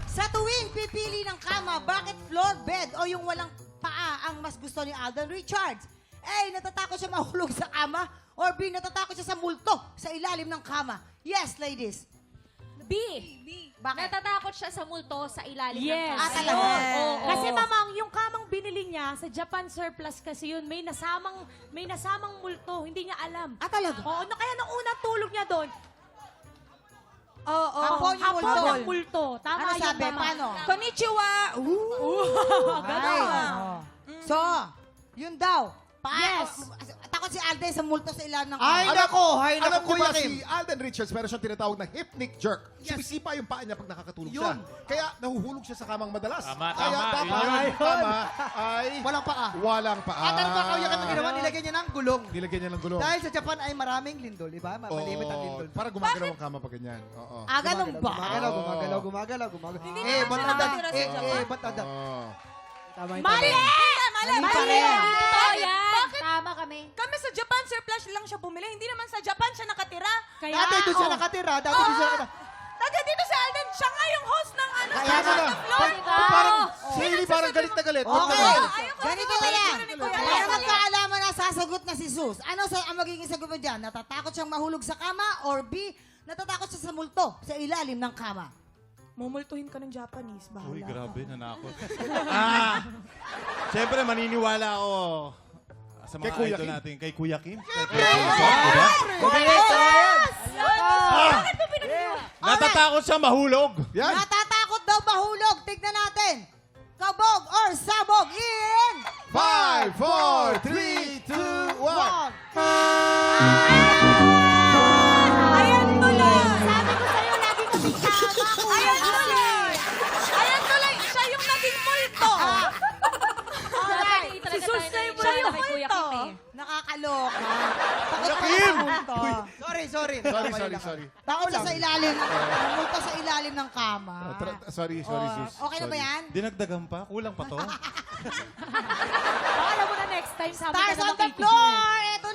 Sa tuwing pipili ng kama, bakit floor bed o yung walang paa ang mas gusto ni Alden Richards? A. Natatakot siya mahulog sa kama. Or B. Natatakot siya sa multo sa ilalim ng kama. Yes, ladies. B. Bakit? Natatakot siya sa multo sa ilalim ng Yes. kama. Ah, talaga? Oo. Kasi mamang, yung kamang binili niya sa Japan surplus kasi yun, may nasamang multo, hindi niya alam. Ah, talaga? Oo, kaya nung unang tulog niya doon, Hapon yung hapon multo. ang multo. Tama Ano yun, sabi? mama. Paano? Konnichiwa! Ay, So, yun daw. Yes. Takot si Alden sa multo sa ilalim ng Ay, kama. nako! Hay, Alam nako, ko ba Kuya Kim. si Alden Richards, meron siyang tinatawag na hypnic jerk. Sumisipa yung paa niya pag nakakatulog siya. Yun. Kaya nahuhulog siya sa kamang madalas. Tama, Kaya tama. dapat Yun. yung kama ay Walang paa. walang paa. At ano ba kaya ang ginawa? Nilagyan niya ng gulong. Nilagyan niya ng gulong. Dahil sa Japan ay maraming lindol, di ba? Malimit ang lindol. Para gumagalaw ang kama pag ganyan. Oo. Ah, ganun ba? Gumagalaw. Hindi Eh, naman ba't siya anda? nakatira sa Japan. Ba't anda? Oo. Tama yun. Mali! Mali pa rin. Totoo yan. Tama kami. Kami sa Japan, surplus lang siya bumili. Hindi naman sa Japan siya nakatira. Kaya, Dati doon siya nakatira. Taga dito si Alden, siya nga yung host ng ano. Kaya sa na. floor. Parang, si Hailey parang galit na galit. Huwag na Okay. galit. Ganito na yan. Para magkaalaman na sasagot na si Sus. Ano ang magiging sagot mo dyan? Natatakot siyang mahulog sa kama? Or B. Natatakot siya sa multo sa ilalim ng kama? Mumultuhin ka ng Japanese. Bahala Uy, ka. grabe, nanakot. Siyempre, maniniwala ako sa mga Kay Kuya idol Kim. natin. Kay Kuya Kim. Kay Kuya Kim. Diba? Natatakot siya mahulog. Yan. Natatakot daw mahulog. Tignan natin. Kabog or sabog in... 5, 4, 3, 2, 1. Ayan tuloy! sabi ko sa'yo, lagi kami tama. Ayan tuloy! Ayan tuloy! Siya yung naging multo! Alright. Si Sus na yung Siya yung multo. kay Kuya Kim eh. Nakakaloka. Takot Kuya pa Kim! sa multo. Sorry. Sorry. Takot siya sa ilalim. Multo sa ilalim ng kama. Sorry, Sus. Okay na ba Sorry. yan? Dinagdagan pa? Kulang pa to? Alam mo na next time, sabi Stars ka on na the floor! Ito